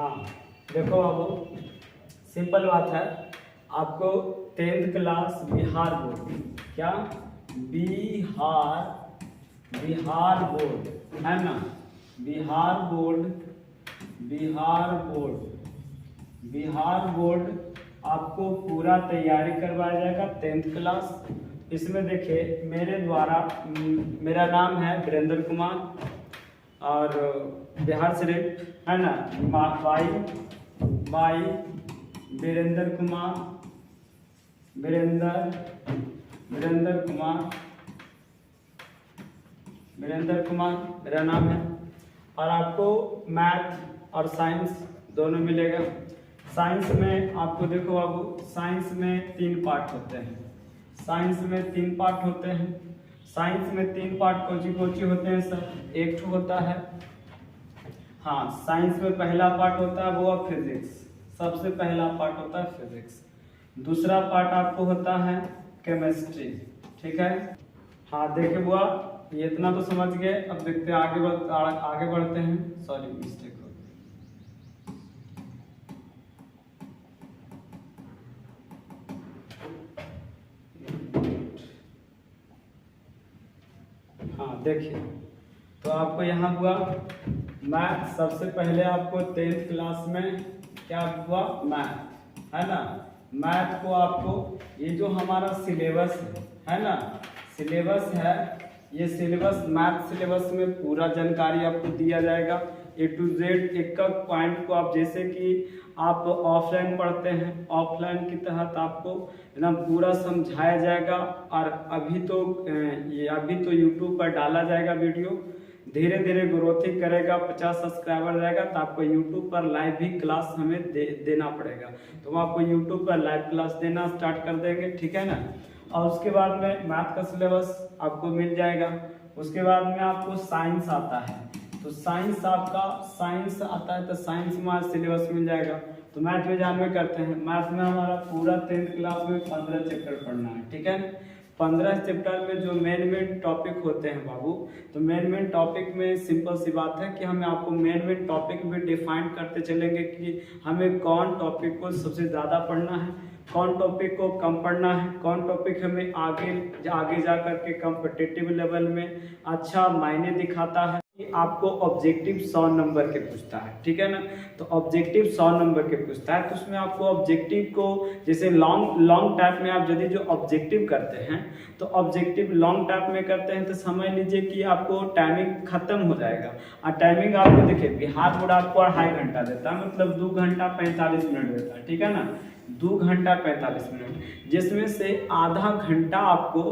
हाँ देखो बाबू, सिंपल बात है। आपको 10th क्लास बिहार बोर्ड, क्या बिहार बोर्ड है ना, बिहार बोर्ड आपको पूरा तैयारी करवाया जाएगा 10th क्लास। इसमें देखिए मेरे द्वारा, मेरा नाम है वीरेंद्र कुमार और बिहार से है ना, बाई वीरेंद्र कुमार मेरा नाम है। और आपको मैथ और साइंस दोनों मिलेगा। साइंस में आपको देखो बाबू, साइंस में 3 पार्ट होते हैं। साइंस में 3 पार्ट होते हैं सर। एक तो होता है, हाँ साइंस में पहला पार्ट होता है वो फिजिक्स, सबसे पहला पार्ट होता है फिजिक्स। दूसरा पार्ट आपको होता है केमिस्ट्री, ठीक है। हाँ देखिए बुआ, ये इतना तो समझ गए। अब देखते हैं आगे बढ़ते हैं। सॉरी मिस्टेक हो गई। हाँ देखिए, तो आपको यहाँ हुआ मैथ। सबसे पहले आपको 10th क्लास में क्या हुआ, मैथ है ना। मैथ को आपको ये जो हमारा सिलेबस है ना, सिलेबस है, ये सिलेबस मैथ सिलेबस में पूरा जानकारी आपको दिया जाएगा A to Z। एक एक पॉइंट को आप, जैसे कि आप ऑफलाइन पढ़ते हैं, ऑफलाइन के तहत आपको एकदम पूरा समझाया जाएगा। और अभी तो यूट्यूब पर डाला जाएगा वीडियो, धीरे धीरे ग्रोथिंग करेगा, 50 सब्सक्राइबर जाएगा तो आपको यूट्यूब पर लाइव भी क्लास हमें देना पड़ेगा। तो हम आपको यूट्यूब पर लाइव क्लास देना स्टार्ट कर देंगे, ठीक है ना। और उसके बाद में मैथ का सिलेबस आपको मिल जाएगा। उसके बाद में आपको साइंस आता है, तो साइंस आता है तो साइंस में सिलेबस मिल जाएगा। तो मैथ में जानवे करते हैं, मैथ में हमारा पूरा 10th क्लास में 15 चैप्टर पढ़ना है, ठीक है। 15 चैप्टर में जो मेन टॉपिक होते हैं बाबू, तो मेन टॉपिक में सिंपल सी बात है कि हमें आपको मेन टॉपिक भी डिफाइन करते चलेंगे कि हमें कौन टॉपिक को सबसे ज़्यादा पढ़ना है, कौन टॉपिक को कम पढ़ना है, कौन टॉपिक हमें आगे जा करके कॉम्पिटिटिव लेवल में अच्छा मायने दिखाता है। आपको ऑब्जेक्टिव 100 नंबर के पूछता है, ठीक है ना। तो ऑब्जेक्टिव 100 नंबर के पूछता है, तो उसमें आपको ऑब्जेक्टिव को, जैसे लॉन्ग टाइप में आप यदि जो ऑब्जेक्टिव करते हैं, तो ऑब्जेक्टिव लॉन्ग टाइप में करते हैं तो समझ लीजिए कि आपको टाइमिंग खत्म हो जाएगा। और टाइमिंग आपको देखिए, बिहार बोर्ड आपको 2.5 घंटा देता है, मतलब 2 घंटा 45 मिनट देता है, ठीक है ना। 2 घंटा 45 मिनट, जिसमें से आधा घंटा आपको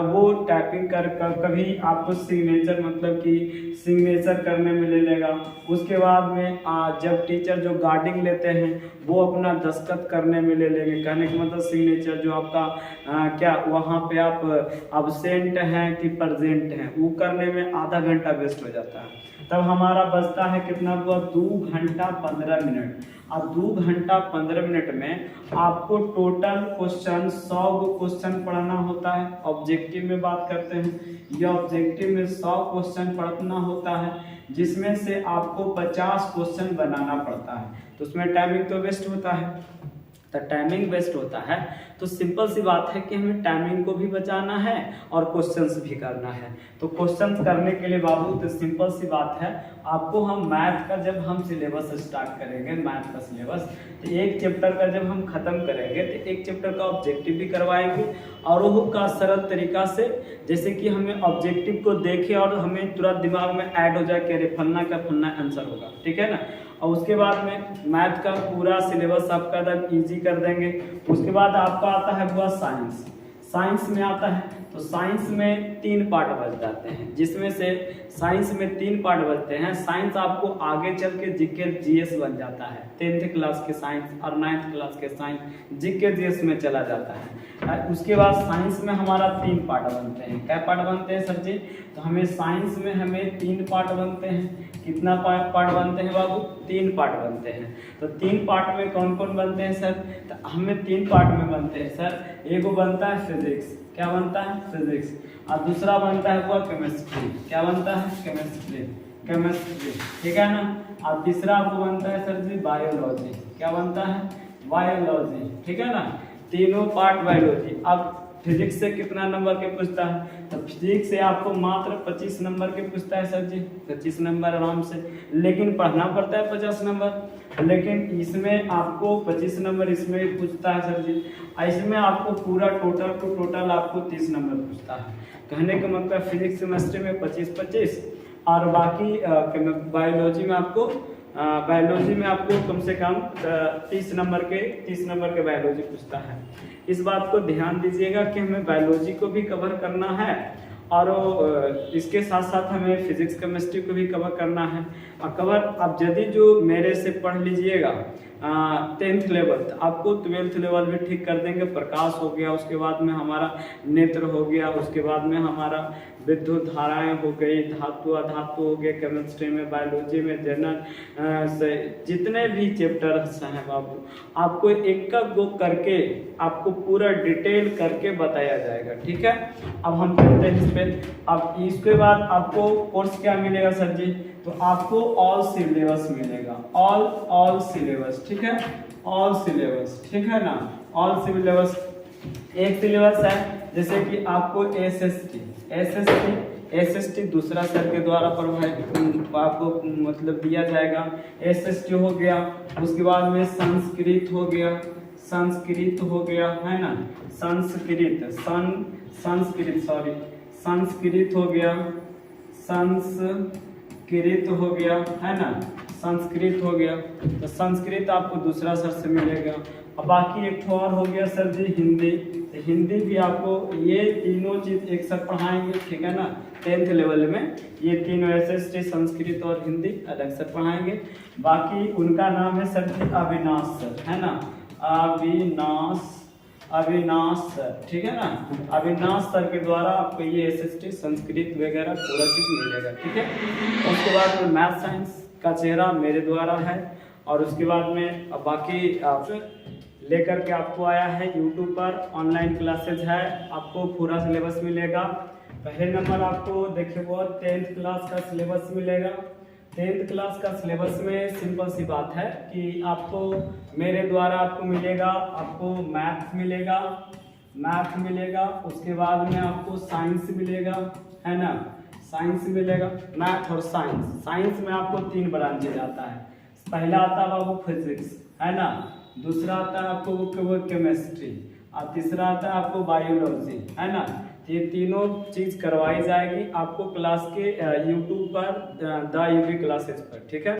वो टाइपिंग कर कभी आपको सिग्नेचर, मतलब कि सिग्नेचर करने में ले लेगा। उसके बाद में जब टीचर जो गार्डिंग लेते हैं वो अपना दस्तखत करने में ले लेंगे। कहने का मतलब सिग्नेचर जो आपका क्या वहाँ पे आप अब्सेंट हैं कि प्रेजेंट हैं, वो करने में आधा घंटा वेस्ट हो जाता है। तब हमारा बचता है कितना हुआ, 2 घंटा 15 मिनट। और 2 घंटा 15 मिनट में आपको टोटल क्वेश्चन 100 क्वेश्चन पढ़ना होता है। ऑब्जेक्टिव में बात करते हैं, ये ऑब्जेक्टिव में 100 क्वेश्चन पढ़ना होता है, जिसमें से आपको 50 क्वेश्चन बनाना पड़ता है। तो उसमें टाइमिंग तो वेस्ट होता है, तो टाइमिंग वेस्ट होता है। तो सिंपल सी बात है कि हमें टाइमिंग को भी बचाना है और क्वेश्चंस भी करना है। तो क्वेश्चंस करने के लिए बाबू, तो सिंपल सी बात है, आपको हम मैथ का जब हम सिलेबस स्टार्ट करेंगे, मैथ का सिलेबस, तो एक चैप्टर का जब हम खत्म करेंगे तो एक चैप्टर का ऑब्जेक्टिव भी करवाएंगे। और वो का सरल तरीका से, जैसे कि हमें ऑब्जेक्टिव को देखे और हमें तुरंत दिमाग में ऐड हो जाए कि अरे फलना का फलना आंसर होगा, ठीक है ना। और उसके बाद में मैथ का पूरा सिलेबस आपका एकदम ईजी कर देंगे। उसके बाद आपका आता है हुआ साइंस। साइंस में आता है, तो साइंस में 3 पार्ट बच जाते हैं, जिसमें से साइंस में 3 पार्ट बचते हैं। साइंस आपको आगे चल के जीके जीएस बन जाता है। 10th क्लास के साइंस और 9th क्लास के साइंस जीके जीएस में चला जाता है। उसके बाद साइंस में हमारा 3 पार्ट बनते हैं। क्या पार्ट बनते हैं सर जी, तो हमें साइंस में हमें 3 पार्ट बनते हैं। कितना पार्ट बनते हैं बाबू, 3 पार्ट बनते हैं। तो 3 पार्ट में कौन कौन बनते हैं सर, तो हमें 3 पार्ट में बनते हैं सर। एक बनता है फिजिक्स, क्या बनता है फिजिक्स, और दूसरा बनता है वो केमिस्ट्री, क्या बनता है केमिस्ट्री। केमिस्ट्री, ठीक है ना। अब तीसरा आपको बनता है सर जी बायोलॉजी, क्या बनता है, बायोलॉजी, ठीक है ना। तीनों पार्ट बायोलॉजी। अब फिजिक्स से कितना नंबर के पूछता है, तो फिजिक्स से आपको मात्र 25 नंबर के पूछता है सर जी, 25 नंबर आराम से, लेकिन पढ़ना पड़ता है 50 नंबर। लेकिन इसमें आपको 25 नंबर इसमें पूछता है सर जी, इसमें आपको पूरा टोटल टू टोटल आपको 30 नंबर पूछता है। कहने का मतलब फिजिक्स केमिस्ट्री में 25-25 और बाकी बायोलॉजी में आपको कम से कम 30 नंबर के बायोलॉजी पूछता है। इस बात को ध्यान दीजिएगा कि हमें बायोलॉजी को भी कवर करना है और इसके साथ साथ हमें फिजिक्स केमिस्ट्री को भी कवर करना है। और अब यदि जो मेरे से पढ़ लीजिएगा 10th लेवल, तो आपको 12th लेवल भी ठीक कर देंगे। प्रकाश हो गया, उसके बाद में हमारा नेत्र हो गया, उसके बाद में हमारा विद्युत धाराएं हो गई, धातु अधातु हो गए, केमिस्ट्री में, बायोलॉजी में, जनरल से जितने भी चैप्टर्स हैं बाबू, आपको एक गो करके आपको पूरा डिटेल करके बताया जाएगा, ठीक है। अब हम चलते हैं इस पे। अब इसके बाद आपको कोर्स क्या मिलेगा सर जी, तो आपको ऑल सिलेबस मिलेगा, ऑल सिलेबस, ठीक है, ऑल सिलेबस, ठीक है ना। ऑल सिलेबस, एक सिलेबस है जैसे कि आपको एसएसटी दूसरा सर के द्वारा प्रोवाइड आपको मतलब दिया जाएगा, एसएसटी हो गया। उसके बाद में संस्कृत हो गया है ना, संस्कृत हो गया है ना, संस्कृत हो गया। तो संस्कृत आपको दूसरा सर से मिलेगा। अब बाकी एक और हो गया सर जी हिंदी, तो हिंदी भी आपको ये तीनों चीज एक साथ पढ़ाएंगे, ठीक है ना। 10th लेवल में ये तीनों एसएसटी, संस्कृत और हिंदी अलग से पढ़ाएंगे। बाकी उनका नाम है सर जी अविनाश सर, है ना, अविनाश सर, ठीक है ना। अविनाश सर के द्वारा आपको ये एसएसटी, संस्कृत वगैरह पूरा चीज मिलेगा, ठीक है। उसके बाद में मैथ साइंस का चेहरा मेरे द्वारा है, और उसके बाद में बाकी आप लेकर के आपको आया है यूट्यूब पर, ऑनलाइन क्लासेज है, आपको पूरा सिलेबस मिलेगा। पहले नंबर आपको देखिए वो 10th क्लास का सिलेबस मिलेगा। 10th क्लास का सिलेबस में सिंपल सी बात है कि आपको मेरे द्वारा आपको मिलेगा, आपको मैथ मिलेगा, उसके बाद में आपको साइंस मिलेगा, है ना, साइंस मिलेगा, मैथ और साइंस में आपको 3 ब्रांचेज आता है। पहला आता है बाबू फिजिक्स, है ना, दूसरा आता है आपको केमिस्ट्री, और तीसरा आता है आपको बायोलॉजी, है ना। ये तीनों चीज करवाई जाएगी आपको क्लास के यूट्यूब पर, द यूपी क्लासेज पर, ठीक है।